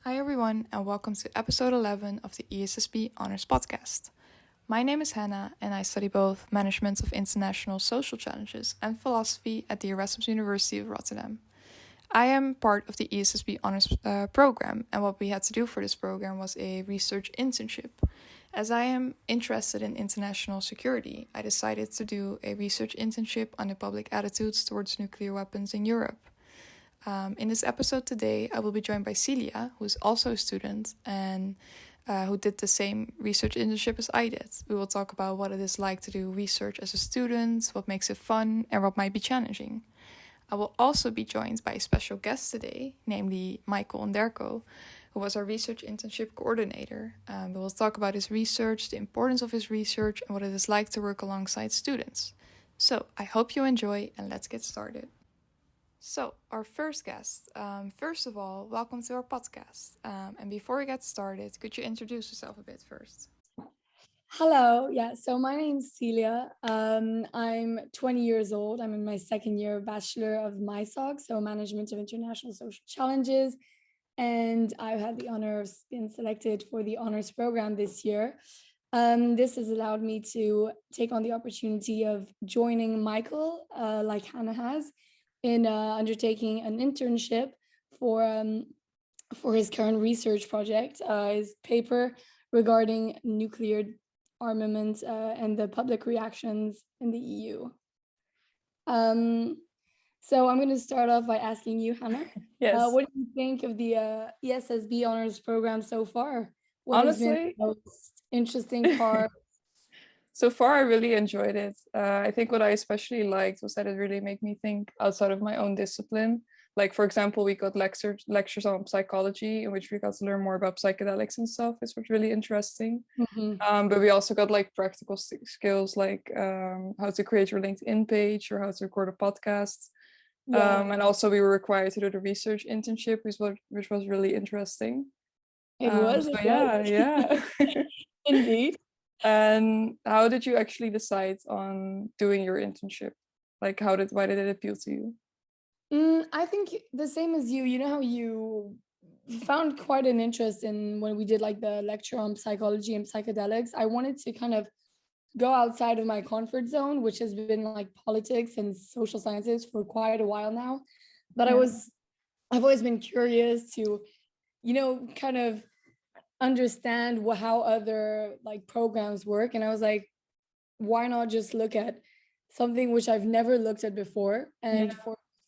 Hi everyone, and welcome to episode 11 of the ESSB Honors Podcast. My name is Hannah, and I study both Management of International Social Challenges and Philosophy at the Erasmus University of Rotterdam. I am part of the ESSB Honors program, and what we had to do for this program was a research internship. As I am interested in international security, I decided to do a research internship on the public attitudes towards nuclear weapons in Europe. In this episode today, I will be joined by Celia, who is also a student and who did the same research internship as I did. We will talk about what it is like to do research as a student, what makes it fun, and what might be challenging. I will also be joined by a special guest today, namely Michal Onderco, who was our research internship coordinator. We will talk about his research, the importance of his research, and what it is like to work alongside students. So I hope you enjoy, and let's get started. So, our first guest, first of all, welcome to our podcast. And before we get started, could you introduce yourself a bit first? Hello, so my name's Celia. I'm 20 years old. I'm in my second year of Bachelor of MISOC, so Management of International Social Challenges. And I've had the honor of being selected for the honors program this year. This has allowed me to take on the opportunity of joining Michal, like Hannah has, in undertaking an internship for his current research project, his paper regarding nuclear armament and the public reactions in the EU. So I'm going to start off by asking you, Hannah, Yes. what do you think of the ESSB honors program so far? What has been Honestly, the most interesting part? so far I really enjoyed it. I think what I especially liked was that it really made me think outside of my own discipline. Like, for example, we got lectures on psychology, in which we got to learn more about psychedelics and stuff. It was really interesting. But we also got like practical skills, like how to create your LinkedIn page or how to record a podcast. And also we were required to do the research internship, which was really interesting. It was. Yeah. Indeed. And how did you actually decide on doing your internship? Like, why did it appeal to you? I think the same as you. You know how you found quite an interest in when we did like the lecture on psychology and psychedelics. I wanted to kind of go outside of my comfort zone, which has been like politics and social sciences for quite a while now. But Yeah. I've always been curious to, kind of understand how other like programs work. And I was like, why not just look at something which I've never looked at before? And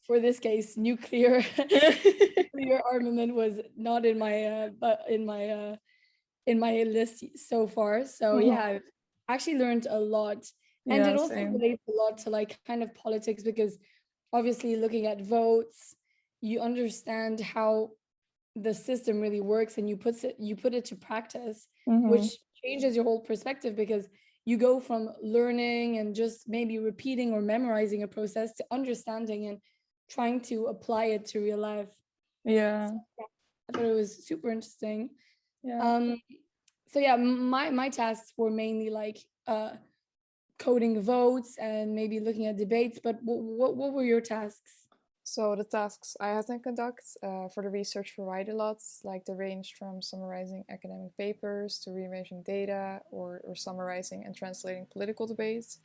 for this case, nuclear armament was not in my but in my list so far. So yeah, I've actually learned a lot. And it also Same. relates a lot to like kind of politics, because obviously looking at votes, you understand how the system really works, and you put it to practice, which changes your whole perspective, because you go from learning and just maybe repeating or memorizing a process to understanding and trying to apply it to real life. Yeah. I thought it was super interesting. Yeah. So yeah, my tasks were mainly like coding votes and maybe looking at debates. But what were your tasks? So the tasks I had to conduct for the research varied a lot. Like they ranged from summarizing academic papers to rearranging data or summarizing and translating political debates.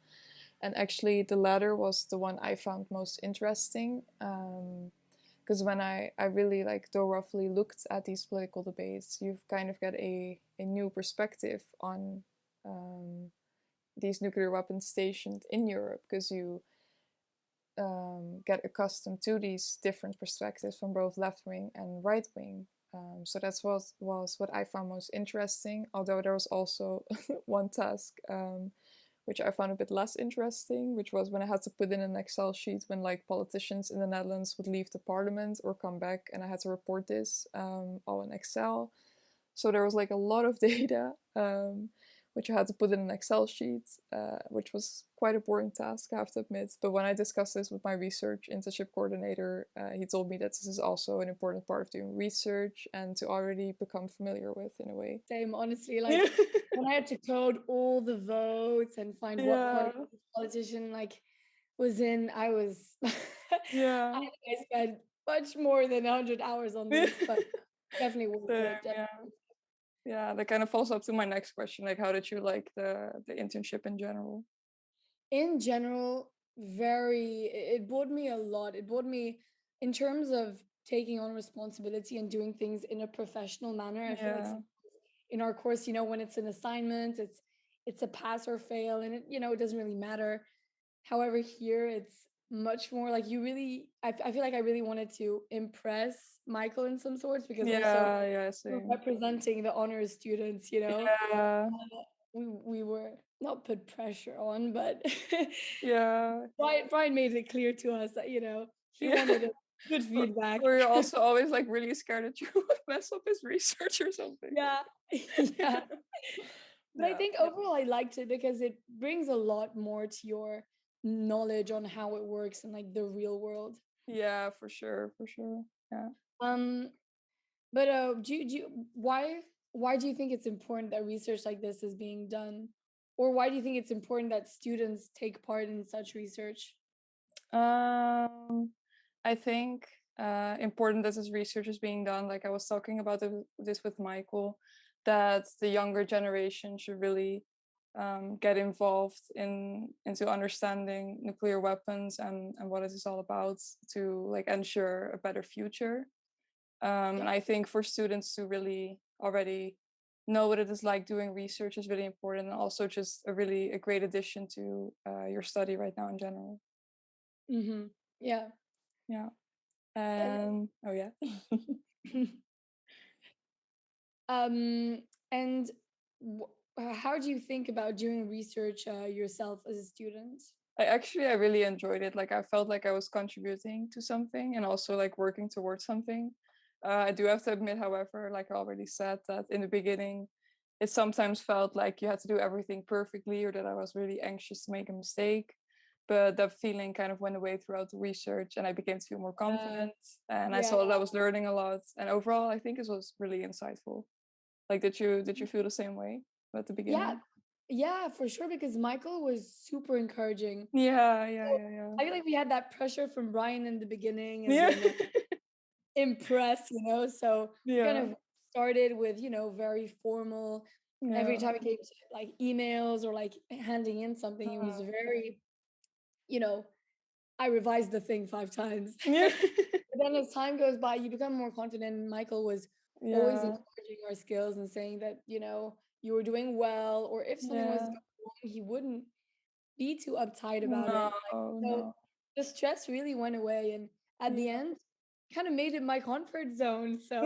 And actually, the latter was the one I found most interesting. Because when I really like thoroughly looked at these political debates, you've kind of got a new perspective on these nuclear weapons stationed in Europe, because you get accustomed to these different perspectives from both left wing and right wing. So that's was what I found most interesting. Although there was also one task which I found a bit less interesting, which was when I had to put in an Excel sheet when like politicians in the Netherlands would leave the parliament or come back, and I had to report this all in Excel. So there was like a lot of data, which I had to put in an Excel sheet, which was quite a boring task, I have to admit. But when I discussed this with my research internship coordinator, he told me that this is also an important part of doing research and to already become familiar with in a way. Same, honestly. Like when I had to code all the votes and find what part of the politician like was in, I was Yeah. I spent much more than 100 hours on this. But definitely worth Same, it. yeah. Yeah, that kind of follows up to my next question. Like, how did you like the internship in general? In general, it brought me a lot. It brought me in terms of taking on responsibility and doing things in a professional manner. I feel like Yeah, in our course, when it's an assignment, it's a pass or fail, and it doesn't really matter. However, here it's much more like I feel like I really wanted to impress Michael in some sorts, because also yeah, we're same. representing the honors students. Yeah, We were not put pressure on, but yeah, Brian made it clear to us that he yeah. wanted a good feedback. Were you also always like really scared that you would mess up his research or something? Yeah, yeah. But I Yeah, think overall I liked it because it brings a lot more to your knowledge on how it works in like the real world. yeah, for sure, for sure. Yeah. Um, but why do you think it's important that research like this is being done, or why do you think it's important that students take part in such research? Um, I think important that this research is being done. Like I was talking about this with Michael, that the younger generation should really get involved into understanding nuclear weapons and what it is all about to like ensure a better future. And Yeah. I think for students to really already know what it is like doing research is really important, and also just a great addition to your study right now in general. Mm-hmm. Yeah. Yeah. And Oh yeah. um, and how do you think about doing research yourself as a student? I really enjoyed it. Like I felt like I was contributing to something and also like working towards something. I do have to admit, however, like I already said, that in the beginning, it sometimes felt like you had to do everything perfectly or that I was really anxious to make a mistake. But that feeling kind of went away throughout the research and I began to feel more Uh, confident and I yeah. saw that I was learning a lot. And overall, I think it was really insightful. Like, did you feel the same way at the Yeah, beginning? yeah, for sure. Because Michael was super encouraging. Yeah, yeah, So yeah, yeah. I feel like we had that pressure from Brian in the beginning, as Yeah. in impress, So we kind Yeah. of started with, very formal. Every Yeah. time it came to like emails or like handing in something, it was Uh, very, you know, I revised the thing 5 times. yeah. But then as time goes by, you become more confident. And Michael was always Yeah. encouraging our skills and saying that, you were doing well, or if something was Yeah. going wrong, he wouldn't be too uptight about No, it. Like, so no. the stress really went away. And at the Yeah. end, kind of made it my comfort zone. So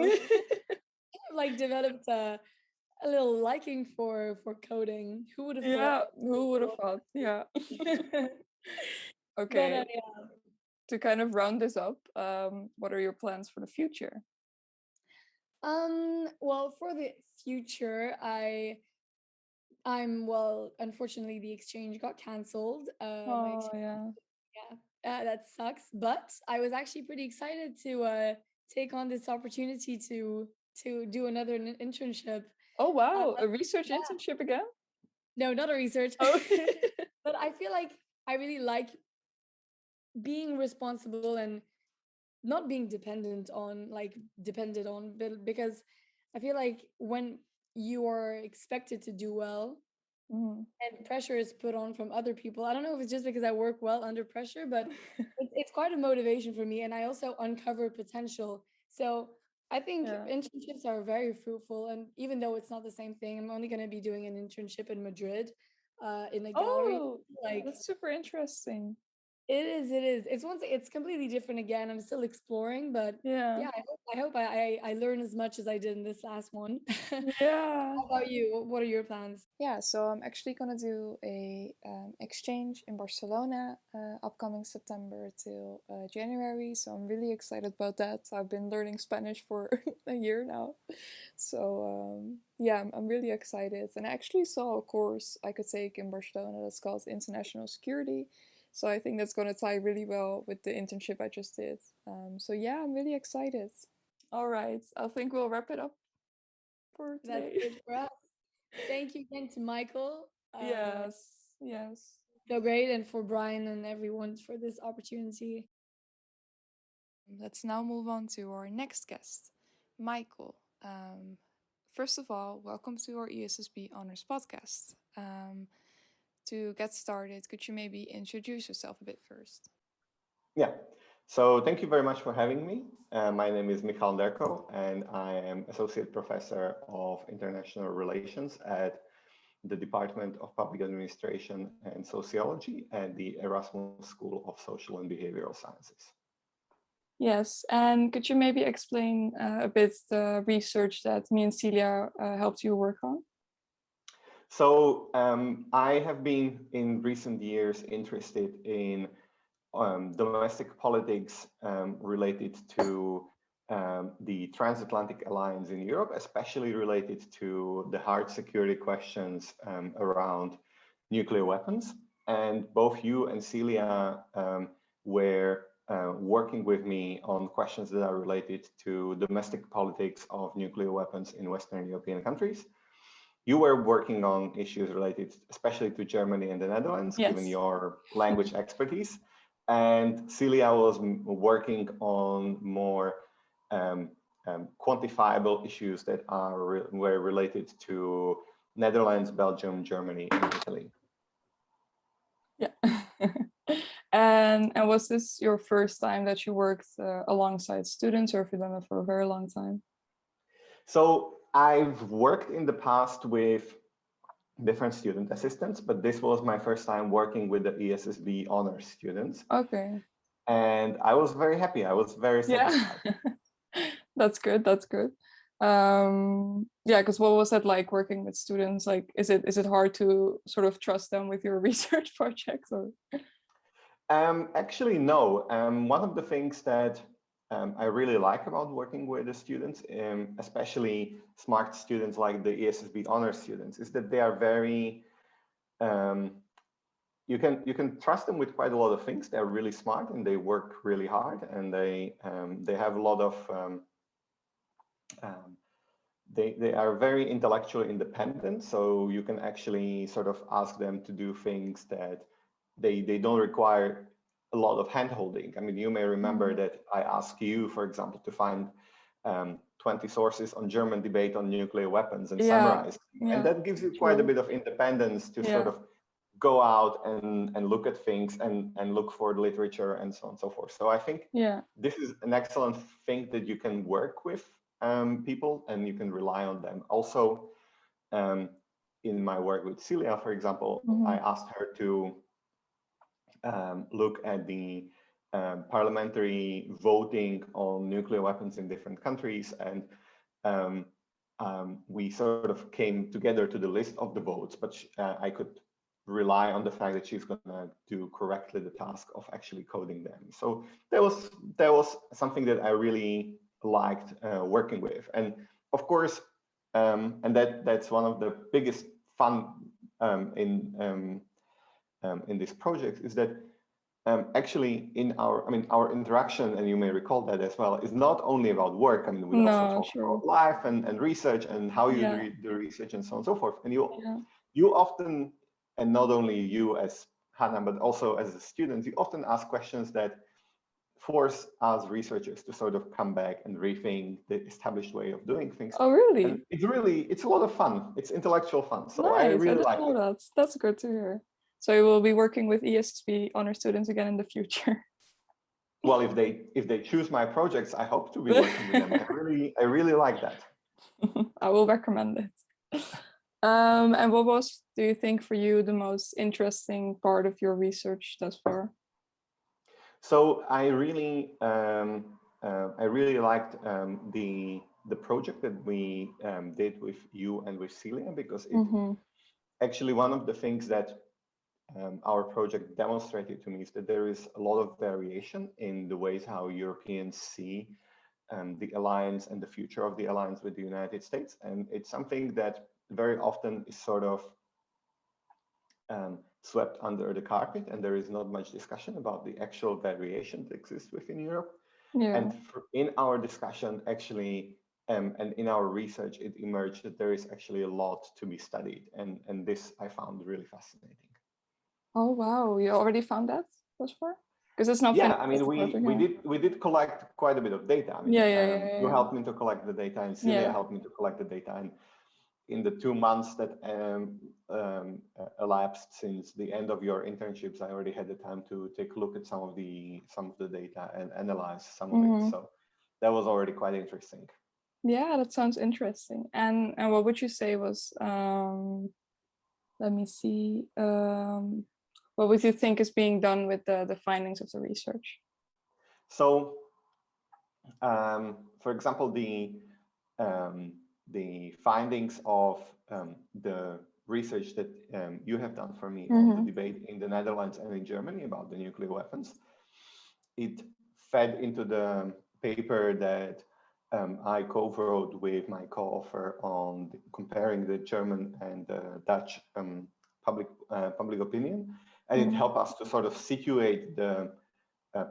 like developed a little liking for coding. Who would have thought? Yeah. Who would have thought? Yeah. But Okay. To kind of round this up, what are your plans for the future? well, for the future, unfortunately the exchange got cancelled. My Oh yeah. Yeah, that sucks. But I was actually pretty excited to take on this opportunity to do another internship. Oh Uh, wow, a research yeah, internship again? no, not a research, Oh. but I feel like I really like being responsible and not being dependent on because I feel like when you are expected to do well Mhm. and pressure is put on from other people. I don't know if it's just because I work well under pressure, but it's quite a motivation for me. And I also uncover potential. So I think Yeah. internships are very fruitful. And even though it's not the same thing, I'm only going to be doing an internship in Madrid, in a gallery. Oh, Like that's super interesting. it is, it is. It's completely different again. I'm still exploring, but Yeah. yeah, I hope I learn as much as I did in this last one. Yeah. How about you? What are your plans? Yeah, so I'm actually gonna do a exchange in Barcelona upcoming September till January. So I'm really excited about that. I've been learning Spanish for a year now, so yeah, I'm really excited. And I actually saw a course I could take in Barcelona that's called International Security. So I think that's gonna tie really well with the internship I just did. So yeah, I'm really excited. All right, I think we'll wrap it up for That's today. it for us. Thank you again to Michael. Yes, yes. So great, and for Brian and everyone for this opportunity. Let's now move on to our next guest. Michael, first of all, welcome to our ESSB Honors podcast. To get started, could you maybe introduce yourself a bit first? Yeah, so thank you very much for having me. My name is Michal Onderco, and I am Associate Professor of International Relations at the Department of Public Administration and Sociology at the Erasmus School of Social and Behavioral Sciences. Yes, and could you maybe explain a bit the research that me and Celia helped you work on? So I have been in recent years interested in domestic politics related to the transatlantic alliance in Europe, especially related to the hard security questions around nuclear weapons. And both you and Celia were working with me on questions that are related to domestic politics of nuclear weapons in Western European countries. You were working on issues related especially to Germany and the Netherlands, Yes. given your language expertise. And Celia was working on more quantifiable issues that were related to Netherlands, Belgium, Germany, and Italy. Yeah. And was this your first time that you worked alongside students, or have you done it for a very long time? So I've worked in the past with different student assistants, but this was my first time working with the ESSB honors students. Okay. And I was very happy. I was very satisfied. Yeah. That's good. That's good. Yeah, because what was it like working with students? Like, is it hard to sort of trust them with your research projects, or? Actually, no. One of the things that I really like about working with the students, especially smart students like the ESSB honor students, is that they are very, you can trust them with quite a lot of things. They're really smart and they work really hard, and they have a lot of, they are very intellectually independent. So you can actually sort of ask them to do things that they don't require a lot of hand-holding. I mean, you may remember that I asked you, for example, to find 20 sources on German debate on nuclear weapons and summarize. And that gives you quite a bit of independence to sort of go out and look at things and look for the literature and so on and so forth. So I think this is an excellent thing that you can work with people and you can rely on them. Also, in my work with Celia, for example, I asked her to look at the parliamentary voting on nuclear weapons in different countries, and we sort of came together to the list of the votes, but I could rely on the fact that she's going to do correctly the task of actually coding them. So that was something that I really liked working with. And of course, and that's one of the biggest fun in this project, is that actually in our interaction, and you may recall that as well, is not only about work. I mean, we also talk about life and research and how you do the research and so on and so forth. And you often, and not only you as Hannah, but also as a student, you often ask questions that force us researchers to sort of come back and rethink the established way of doing things. Oh, really? And it's a lot of fun. It's intellectual fun. So I really like it. That's good to hear. So you will be working with ESSB honor students again in the future. Well, if they choose my projects, I hope to be working with them. I really like that. I will recommend it. And what was, do you think, for you the most interesting part of your research thus far? So I really liked the project that we did with you and with Celia, because it actually, one of the things that our project demonstrated to me is that there is a lot of variation in the ways how Europeans see the alliance and the future of the alliance with the United States. And it's something that very often is sort of swept under the carpet, and there is not much discussion about the actual variation that exists within Europe. And in our discussion, actually, and in our research, it emerged that there is actually a lot to be studied. And this I found really fascinating. Oh, wow. You already found that thus far? Because it's not Yeah, finished. I mean, we did collect quite a bit of data. I mean, you helped me to collect the data, and Celia helped me to collect the data. And in the 2 months that elapsed since the end of your internships, I already had the time to take a look at some of the data and analyze some of it. So that was already quite interesting. Yeah, that sounds interesting. And what would you say was, let me see, what would you think is being done with the findings of the research? So, for example, the findings of the research that you have done for me on the debate in the Netherlands and in Germany about the nuclear weapons, it fed into the paper that I co-wrote with my co-author on comparing the German and the Dutch public opinion, and it helped us to sort of situate the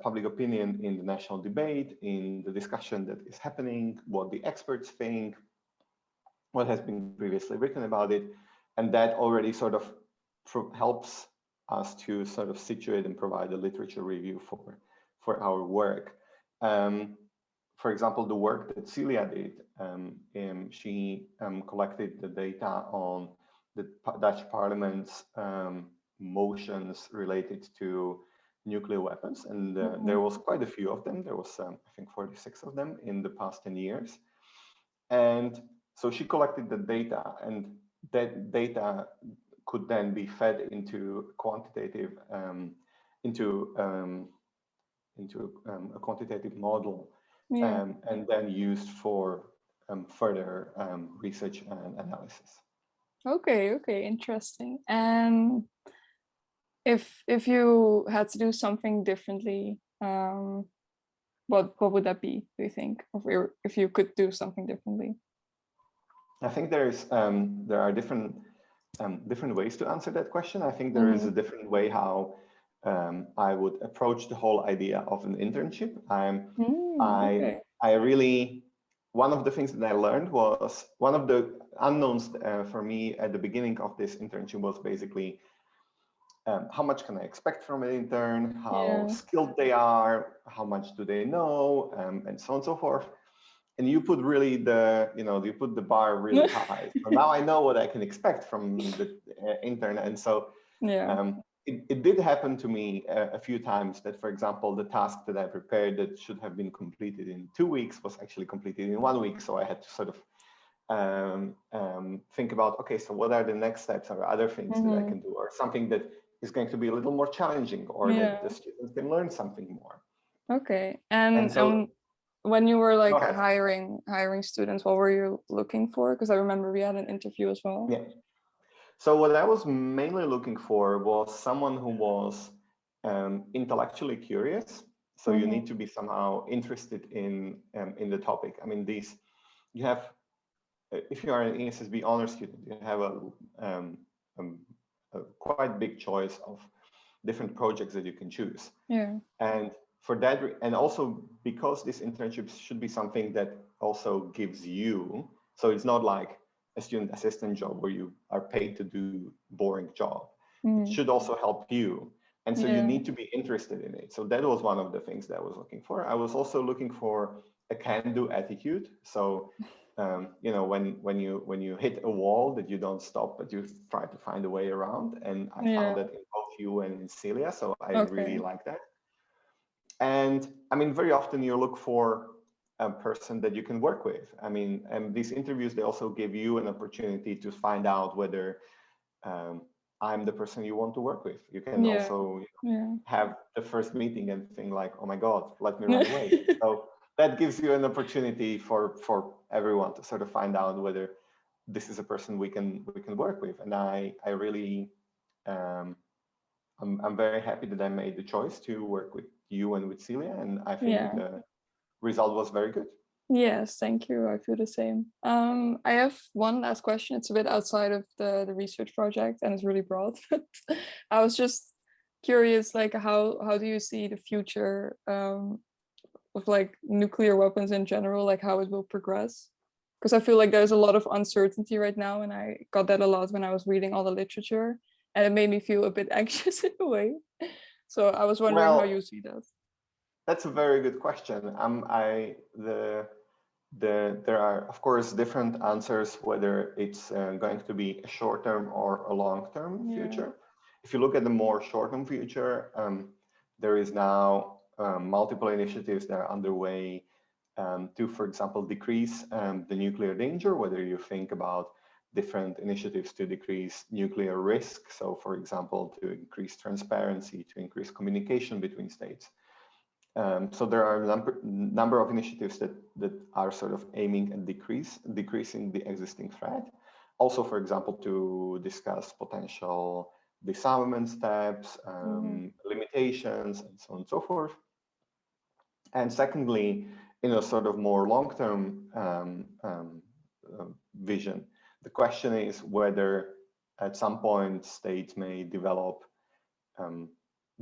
public opinion in the national debate, in the discussion that is happening, what the experts think, what has been previously written about it, and that already sort of helps us to sort of situate and provide a literature review for our work. For example, the work that Celia did, she collected the data on the Dutch Parliament's motions related to nuclear weapons, and there was quite a few of them. There was, I think, 46 of them in the past 10 years. And so she collected the data, and that data could then be fed into quantitative, into a quantitative model, and then used for further research and analysis. Okay, interesting. And if you had to do something differently, what would that be, do you think? Or if you could do something differently? I think there are different ways to answer that question. I think there is a different way how I would approach the whole idea of an internship. I really, one of the things that I learned was, one of the unknowns for me at the beginning of this internship was basically how much can I expect from an intern, how skilled they are, how much do they know, and so on and so forth. And you put really you put the bar really high. So now I know what I can expect from the intern. And so it did happen to me a few times that, for example, the task that I prepared that should have been completed in 2 weeks was actually completed in 1 week. So I had to sort of think about, okay, so what are the next steps or other things that I can do, or something that is going to be a little more challenging, or that the students can learn something more. Okay. And so, when you were like hiring students, what were you looking for? Because I remember we had an interview as well. Yeah. So what I was mainly looking for was someone who was intellectually curious. So you need to be somehow interested in the topic. I mean, you have, if you are an ESSB honor student, you have a quite big choice of different projects that you can choose. Yeah. And for that, and also because this internship should be something that also gives you, so it's not like a student assistant job where you are paid to do boring job. It should also help you. And so you need to be interested in it. So that was one of the things that I was looking for. I was also looking for a can-do attitude. So, when you hit a wall, that you don't stop, but you try to find a way around. And I found that in both you and in Celia. So I really like that. And I mean, very often you look for a person that you can work with. I mean, and these interviews, they also give you an opportunity to find out whether I'm the person you want to work with. You can also have the first meeting and think like, oh my God, let me run away. So that gives you an opportunity for everyone to sort of find out whether this is a person we can work with. And I really, I'm very happy that I made the choice to work with you and with Celia, and I think the result was very good. Yes, thank you. I feel the same. I have one last question. It's a bit outside of the research project and it's really broad. But I was just curious, like how do you see the future of like nuclear weapons in general, like how it will progress? Because I feel like there's a lot of uncertainty right now, and I got that a lot when I was reading all the literature, and it made me feel a bit anxious in a way. So I was wondering how Well, you see that. that's a very good question. There are, of course, different answers whether it's going to be a short-term or a long-term future. If you look at the more short-term future, there is now multiple initiatives that are underway to, for example, decrease the nuclear danger, whether you think about different initiatives to decrease nuclear risk. So, for example, to increase transparency, to increase communication between states. So there are a number of initiatives that are sort of aiming at decreasing the existing threat. Also, for example, to discuss potential disarmament steps, limitations, and so on and so forth. And secondly, in a sort of more long-term vision, the question is whether at some point states may develop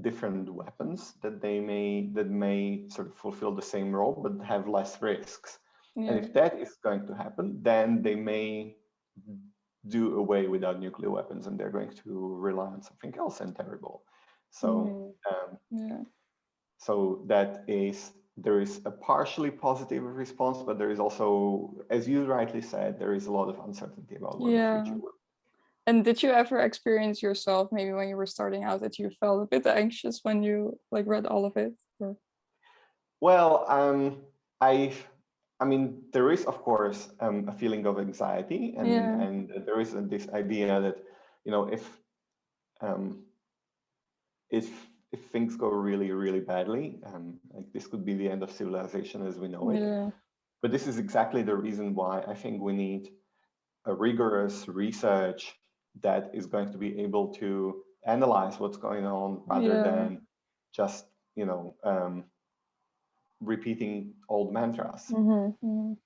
different weapons that may sort of fulfill the same role but have less risks. And if that is going to happen, then they may do away without nuclear weapons, and they're going to rely on something else and terrible. So so there is a partially positive response, but there is also, as you rightly said, there is a lot of uncertainty about what the future will. And did you ever experience yourself, maybe when you were starting out, that you felt a bit anxious when you read all of it? Or? Well, I mean, there is, of course, a feeling of anxiety, and there is this idea that, you know, if things go really, really badly, like this could be the end of civilization as we know it. But this is exactly the reason why I think we need a rigorous research that is going to be able to analyze what's going on rather than just, you know, repeating old mantras. And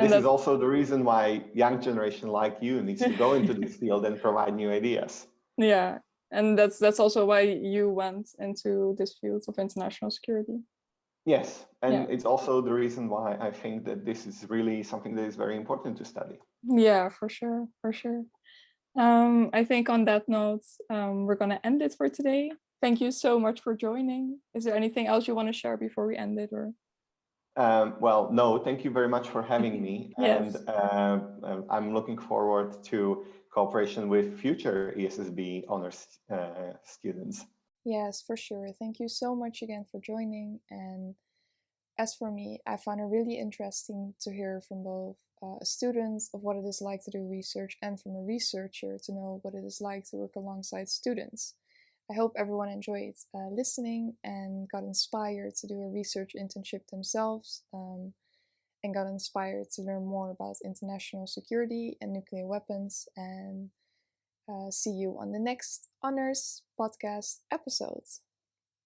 this is also the reason why young generation like you needs to go into this field and provide new ideas. Yeah, and that's also why you went into this field of international security. Yes, and it's also the reason why I think that this is really something that is very important to study. Yeah, for sure, for sure. I think on that note, we're going to end it for today. Thank you so much for joining. Is there anything else you want to share before we end it? Or well, no, thank you very much for having me. Yes. And I'm looking forward to cooperation with future ESSB honors students. Yes, for sure. Thank you so much again for joining. And as for me, I found it really interesting to hear from both students of what it is like to do research and from a researcher to know what it is like to work alongside students. I hope everyone enjoyed listening and got inspired to do a research internship themselves and got inspired to learn more about international security and nuclear weapons. And see you on the next Honors podcast episodes.